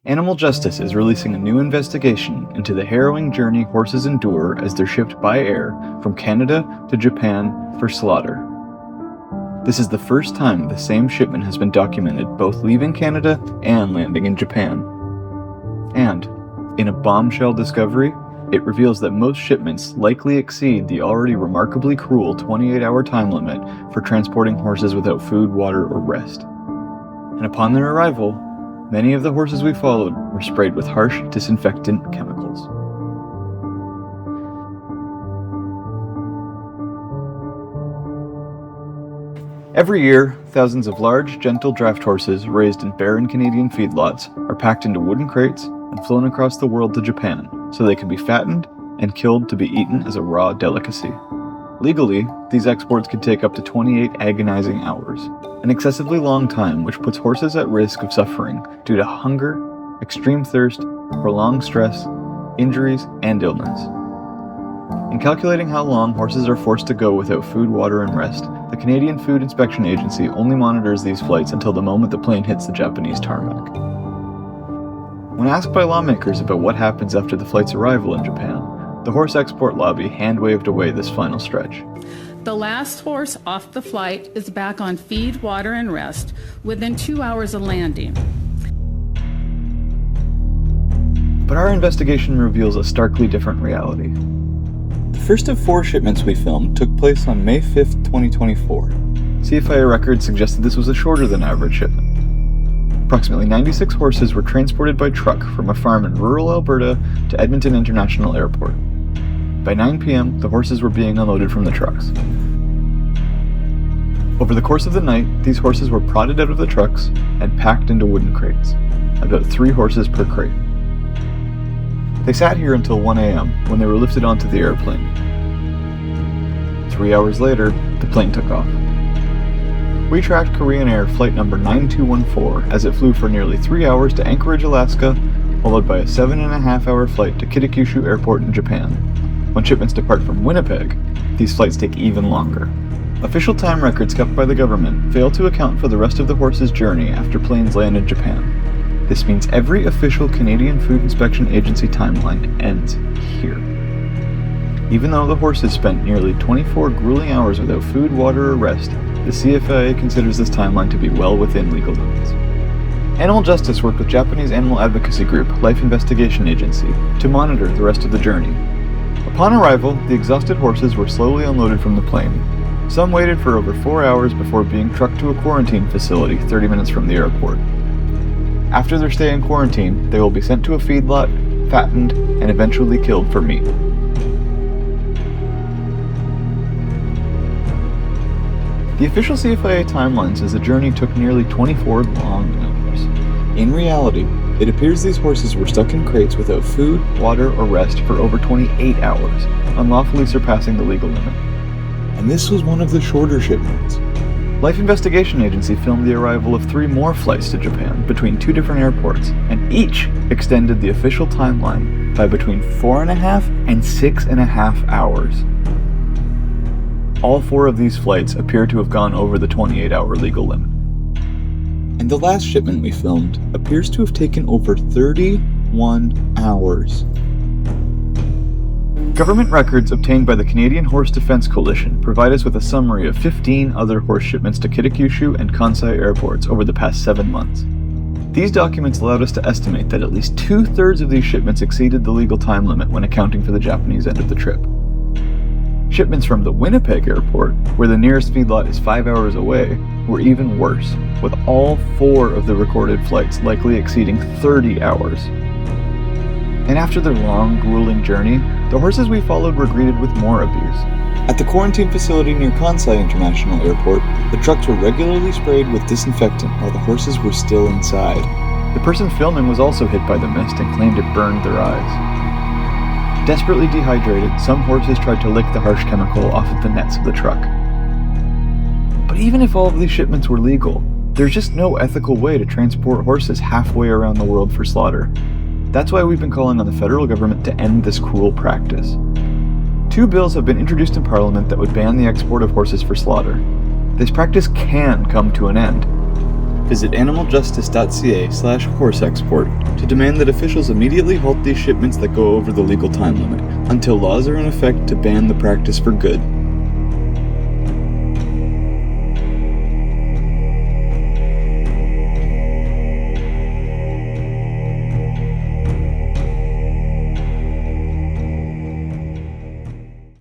Animal Justice is releasing a new investigation into the harrowing journey horses endure as they're shipped by air from Canada to Japan for slaughter. This is the first time the same shipment has been documented both leaving Canada and landing in Japan. And, in a bombshell discovery, it reveals that most shipments likely exceed the already remarkably cruel 28-hour time limit for transporting horses without food, water, or rest. And upon their arrival, many of the horses we followed were sprayed with harsh disinfectant chemicals. Every year, thousands of large, gentle draft horses raised in barren Canadian feedlots are packed into wooden crates and flown across the world to Japan so they can be fattened and killed to be eaten as a raw delicacy. Legally, these exports can take up to 28 agonizing hours, an excessively long time which puts horses at risk of suffering due to hunger, extreme thirst, prolonged stress, injuries, and illness. In calculating how long horses are forced to go without food, water, and rest, the Canadian Food Inspection Agency only monitors these flights until the moment the plane hits the Japanese tarmac. When asked by lawmakers about what happens after the flight's arrival in Japan, the horse export lobby hand-waved away this final stretch. The last horse off the flight is back on feed, water, and rest within 2 hours of landing. But our investigation reveals a starkly different reality. The first of 4 shipments we filmed took place on May 5th, 2024. CFIA records suggested this was a shorter than average shipment. Approximately 96 horses were transported by truck from a farm in rural Alberta to Edmonton International Airport. By 9 p.m., the horses were being unloaded from the trucks. Over the course of the night, these horses were prodded out of the trucks and packed into wooden crates, about 3 horses per crate. They sat here until 1 a.m. when they were lifted onto the airplane. 3 hours later, the plane took off. We tracked Korean Air flight number 9214 as it flew for nearly 3 hours to Anchorage, Alaska, followed by a 7.5-hour flight to Kitakyushu Airport in Japan. When shipments depart from Winnipeg, these flights take even longer. Official time records kept by the government fail to account for the rest of the horse's journey after planes land in Japan. This means every official Canadian Food Inspection Agency timeline ends here. Even though the horses spent nearly 24 grueling hours without food, water, or rest, the CFIA considers this timeline to be well within legal limits. Animal Justice worked with Japanese animal advocacy group Life Investigation Agency to monitor the rest of the journey. Upon arrival, the exhausted horses were slowly unloaded from the plane. Some waited for over 4 hours before being trucked to a quarantine facility 30 minutes from the airport. After their stay in quarantine, they will be sent to a feedlot, fattened, and eventually killed for meat. The official CFIA timeline says the journey took nearly 24 long hours. In reality, it appears these horses were stuck in crates without food, water, or rest for over 28 hours, unlawfully surpassing the legal limit. And this was one of the shorter shipments. Life Investigation Agency filmed the arrival of 3 more flights to Japan between 2 different airports, and each extended the official timeline by between 4.5 and 6.5 hours. All 4 of these flights appear to have gone over the 28-hour legal limit. And the last shipment we filmed appears to have taken over 31 hours. Government records obtained by the Canadian Horse Defence Coalition provide us with a summary of 15 other horse shipments to Kitakyushu and Kansai airports over the past 7 months. These documents allowed us to estimate that at least 2/3 of these shipments exceeded the legal time limit when accounting for the Japanese end of the trip. Shipments from the Winnipeg airport, where the nearest feedlot is 5 hours away, were even worse, with all 4 of the recorded flights likely exceeding 30 hours. And after their long, grueling journey, the horses we followed were greeted with more abuse. At the quarantine facility near Kansai International Airport, the trucks were regularly sprayed with disinfectant while the horses were still inside. The person filming was also hit by the mist and claimed it burned their eyes. Desperately dehydrated, some horses tried to lick the harsh chemical off of the nets of the truck. But even if all of these shipments were legal, there's just no ethical way to transport horses halfway around the world for slaughter. That's why we've been calling on the federal government to end this cruel practice. 2 bills have been introduced in Parliament that would ban the export of horses for slaughter. This practice can come to an end. Visit animaljustice.ca/horse-export to demand that officials immediately halt these shipments that go over the legal time limit, until laws are in effect to ban the practice for good.